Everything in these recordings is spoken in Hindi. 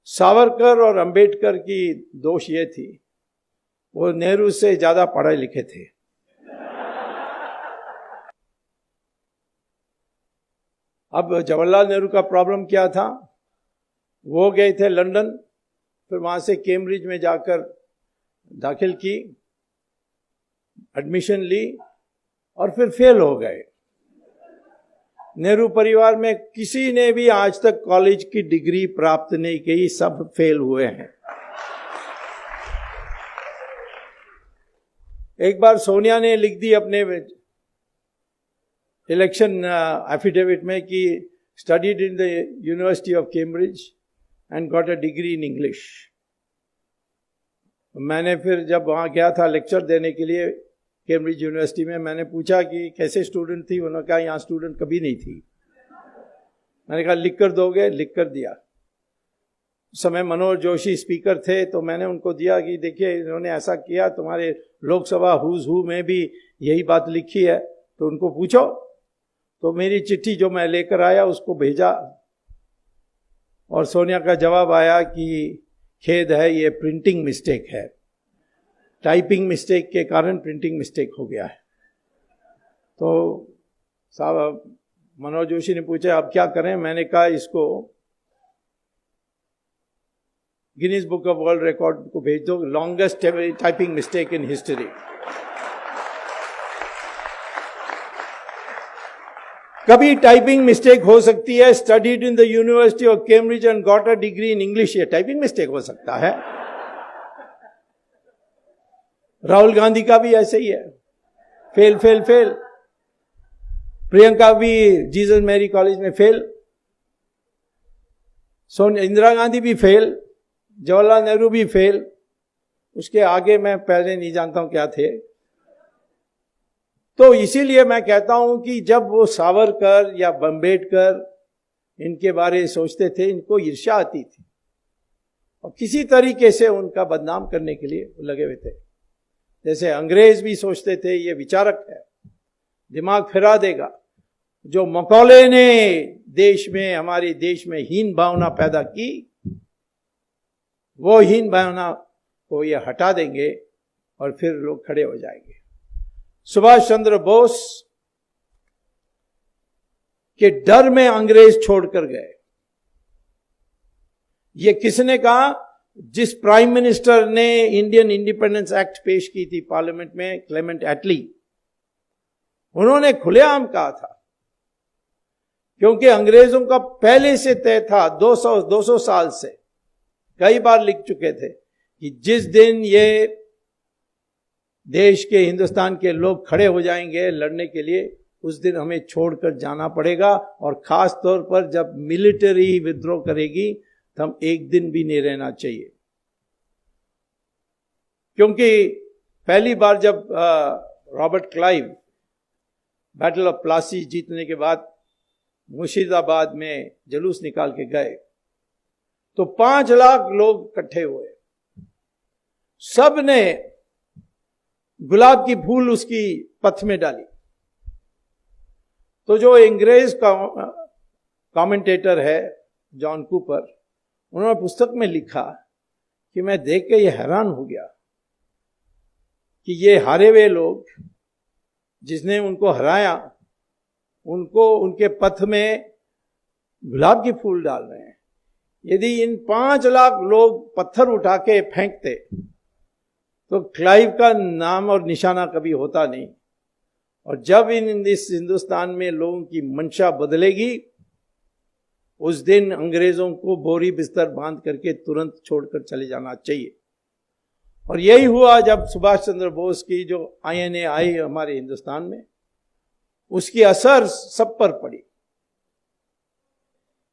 सावरकर और अंबेडकर की दोष ये थी, वो नेहरू से ज्यादा पढ़े लिखे थे। अब जवाहरलाल नेहरू का प्रॉब्लम क्या था, वो गए थे लंदन, फिर वहां से कैम्ब्रिज में जाकर दाखिल की, एडमिशन ली और फिर फेल हो गए। नेहरू परिवार में किसी ने भी आज तक कॉलेज की डिग्री प्राप्त नहीं की, सब फेल हुए हैं। एक बार सोनिया ने लिख दी अपने इलेक्शन एफिडेविट में कि studied in the university of Cambridge and got a degree in English. मैंने फिर जब वहां गया था लेक्चर देने के लिए कैम्ब्रिज यूनिवर्सिटी में, मैंने पूछा कि कैसे स्टूडेंट थी, उन्होंने कहा यहाँ स्टूडेंट कभी नहीं थी। मैंने कहा लिख कर दोगे, लिख कर दिया। उस समय मनोहर जोशी स्पीकर थे, तो मैंने उनको दिया कि देखिए इन्होंने ऐसा किया, तुम्हारे लोकसभा हुज हू में भी यही बात लिखी है, तो उनको पूछो। तो मेरी चिट्ठी जो मैं लेकर आया उसको भेजा और सोनिया का जवाब आया कि खेद है, ये प्रिंटिंग मिस्टेक है, टाइपिंग मिस्टेक के कारण प्रिंटिंग मिस्टेक हो गया है। तो साहब मनोहर जोशी ने पूछा अब क्या करें, मैंने कहा इसको Guinness book of world record को भेज दो, longest typing mistake in history. कभी टाइपिंग मिस्टेक हो सकती है, studied in the university of Cambridge and got a degree in English, ये टाइपिंग मिस्टेक हो सकता है। राहुल गांधी का भी ऐसे ही है, फेल फेल फेल। प्रियंका भी जीसस मैरी कॉलेज में फेल, इंदिरा गांधी भी फेल, जवाहरलाल नेहरू भी फेल। उसके आगे मैं पहले नहीं जानता हूं क्या थे। तो इसीलिए मैं कहता हूं कि जब वो सावरकर या अंबेडकर इनके बारे में सोचते थे, इनको ईर्ष्या आती थी और किसी तरीके से उनका बदनाम करने के लिए लगे हुए थे। जैसे अंग्रेज भी सोचते थे ये विचारक है, दिमाग फिरा देगा। जो मकौले ने देश में, हमारे देश में हीन भावना पैदा की, वो हीन भावना को ये हटा देंगे और फिर लोग खड़े हो जाएंगे। सुभाष चंद्र बोस के डर में अंग्रेज छोड़कर गए। ये किसने कहा? जिस प्राइम मिनिस्टर ने इंडियन इंडिपेंडेंस एक्ट पेश की थी पार्लियामेंट में, क्लेमेंट एटली, उन्होंने खुलेआम कहा था, क्योंकि अंग्रेजों का पहले से तय था, 200 साल से कई बार लिख चुके थे कि जिस दिन ये देश के, हिंदुस्तान के लोग खड़े हो जाएंगे लड़ने के लिए, उस दिन हमें छोड़कर जाना पड़ेगा। और खास तौर पर जब मिलिट्री विद्रोह करेगी तो हम एक दिन भी नहीं रहना चाहिए। क्योंकि पहली बार जब Robert Clive battle of Plassey जीतने के बाद मुर्शिदाबाद में जुलूस निकाल के गए, तो 5 लाख लोग इकट्ठे हुए, सब ने गुलाब की फूल उसकी पथ में डाली। तो जो अंग्रेज का कमेंटेटर है जॉन कूपर, उन्होंने पुस्तक में लिखा कि मैं देख के ये हैरान हो गया कि ये हारे हुए लोग, जिसने उनको हराया, उनको उनके पथ में गुलाब के फूल डाल रहे हैं। यदि इन 5 लाख लोग पत्थर उठा के फेंकते तो क्लाइव का नाम और निशाना कभी होता नहीं। और जब इस हिंदुस्तान में लोगों की मंशा बदलेगी, उस दिन अंग्रेजों को बोरी बिस्तर बांध करके तुरंत छोड़कर चले जाना चाहिए। और यही हुआ जब सुभाष चंद्र बोस की जो INA आई हमारे हिंदुस्तान में, उसकी असर सब पर पड़ी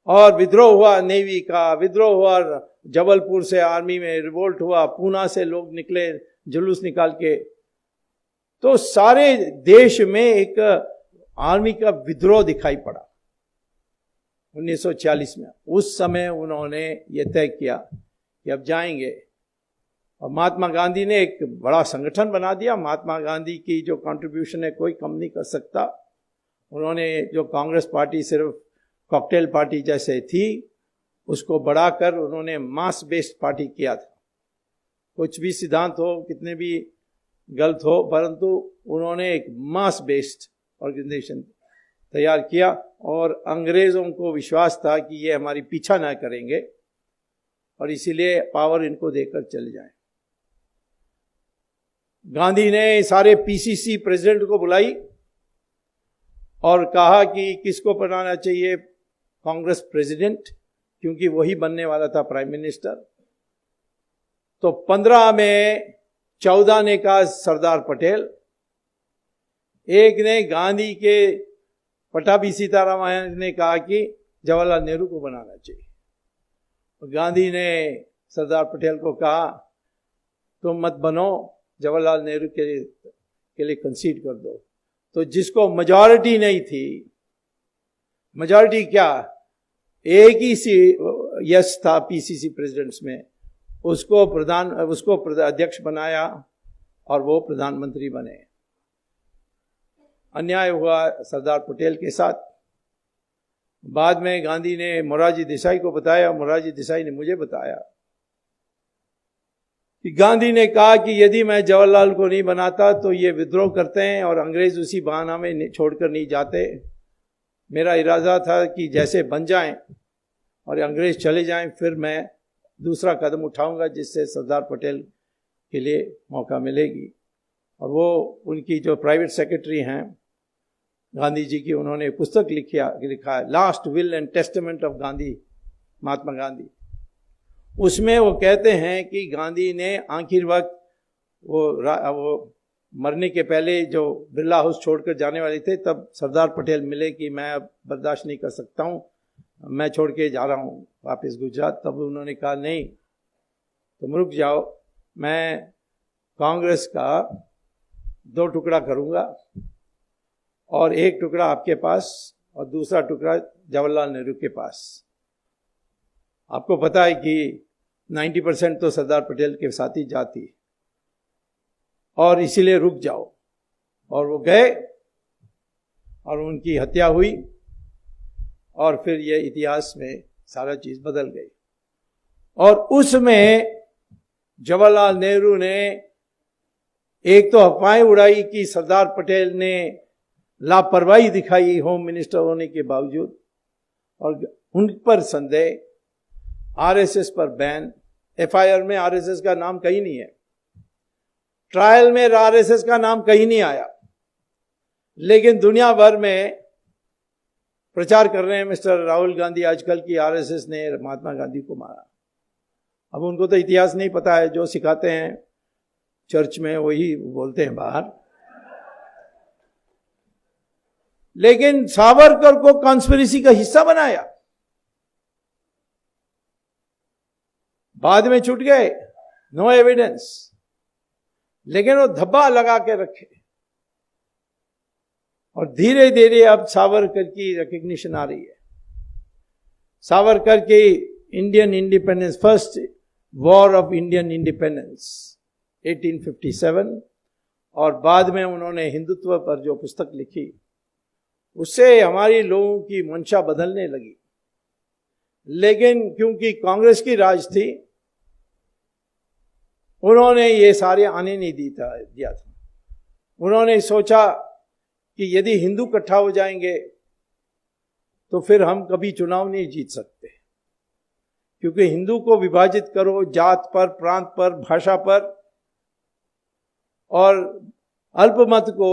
और विद्रोह हुआ, नेवी का विद्रोह हुआ, जबलपुर से आर्मी में रिवोल्ट हुआ, पूना से लोग निकले जुलूस निकाल के। तो सारे देश में एक आर्मी का विद्रोह दिखाई पड़ा 1940 में। उस समय उन्होंने ये तय किया कि अब जाएंगे, और महात्मा गांधी ने एक बड़ा संगठन बना दिया। महात्मा गांधी की जो कंट्रीब्यूशन है कोई कम नहीं कर सकता। उन्होंने जो कांग्रेस पार्टी सिर्फ कॉकटेल पार्टी जैसे थी, उसको बढ़ाकर उन्होंने मास बेस्ड पार्टी किया था। कुछ भी सिद्धांत हो, कितने भी गलत हो, परंतु उन्होंने एक मास बेस्ड ऑर्गेनाइजेशन तैयार किया और अंग्रेजों को विश्वास था कि ये हमारी पीछा ना करेंगे और इसीलिए पावर इनको देकर चले जाएं। गांधी ने सारे पीसीसी प्रेसिडेंट को बुलाई और कहा कि किसको बनाना चाहिए कांग्रेस प्रेसिडेंट, क्योंकि वही बनने वाला था प्राइम मिनिस्टर। तो 15 में 14 ने कहा सरदार पटेल, एक ने गांधी के पटाभी सीतारामन ने कहा कि जवाहरलाल नेहरू को बनाना चाहिए। गांधी ने सरदार पटेल को कहा तुम मत बनो, जवाहरलाल नेहरू के लिए कंसीड कर दो। तो जिसको मेजॉरिटी नहीं थी, मेजॉरिटी क्या, एक ही यस था पीसीसी प्रेसिडेंट्स में, उसको अध्यक्ष बनाया और वो प्रधानमंत्री बने। अन्याय हुआ सरदार पटेल के साथ। बाद में गांधी ने मोरारजी देसाई को बताया, मोरारजी देसाई ने मुझे बताया कि गांधी ने कहा कि यदि मैं जवाहरलाल को नहीं बनाता तो ये विद्रोह करते हैं और अंग्रेज उसी बहाना में छोड़कर नहीं जाते। मेरा इरादा था कि जैसे बन जाएं और अंग्रेज चले जाएं, फिर मैं दूसरा कदम उठाऊंगा जिससे सरदार पटेल के लिए मौका मिलेगी। और वो उनकी जो प्राइवेट सेक्रेटरी हैं गांधी जी की, उन्होंने पुस्तक लिखा है last will and testament of Gandhi, Mahatma Gandhi. उसमें वो कहते हैं कि गांधी ने आखिर वक्त वो मरने के पहले जो बिरला हाउस छोड़कर जाने वाले थे, तब सरदार पटेल मिले कि मैं अब बर्दाश्त नहीं कर सकता हूँ, मैं छोड़ के जा रहा हूँ वापस गुजरात। तब उन्होंने कहा नहीं, तुम रुक जाओ, मैं कांग्रेस का 2 टुकड़ा करूँगा और एक टुकड़ा आपके पास और दूसरा टुकड़ा जवाहरलाल नेहरू के पास। आपको पता है कि 90% तो सरदार पटेल के साथ ही जाती, और इसीलिए रुक जाओ। और वो गए और उनकी हत्या हुई और फिर ये इतिहास में सारा चीज बदल गई। और उसमें जवाहरलाल नेहरू ने एक तो अफवाहें उड़ाई कि सरदार पटेल ने लापरवाही दिखाई होम मिनिस्टर होने के बावजूद, और उन पर संदेह, आरएसएस पर बैन। एफआईआर में आरएसएस का नाम कहीं नहीं है, ट्रायल में आरएसएस का नाम कहीं नहीं आया, लेकिन दुनिया भर में प्रचार कर रहे हैं मिस्टर राहुल गांधी आजकल की आरएसएस ने महात्मा गांधी को मारा। अब उनको तो इतिहास नहीं पता है, जो सिखाते हैं चर्च में वही बोलते हैं बाहर। लेकिन सावरकर को कॉन्स्पिरेसी का हिस्सा बनाया, बाद में छूट गए, नो एविडेंस, लेकिन वो धब्बा लगा के रखे। और धीरे धीरे अब सावरकर की रिकग्निशन आ रही है। सावरकर की Indian independence, first war of Indian independence 1857, और बाद में उन्होंने हिंदुत्व पर जो पुस्तक लिखी, उससे हमारी लोगों की मंशा बदलने लगी। लेकिन क्योंकि कांग्रेस की राज थी, उन्होंने ये सारे आने नहीं दिया था। उन्होंने सोचा कि यदि हिंदू इकट्ठा हो जाएंगे तो फिर हम कभी चुनाव नहीं जीत सकते, क्योंकि हिंदू को विभाजित करो जात पर, प्रांत पर, भाषा पर, और अल्पमत को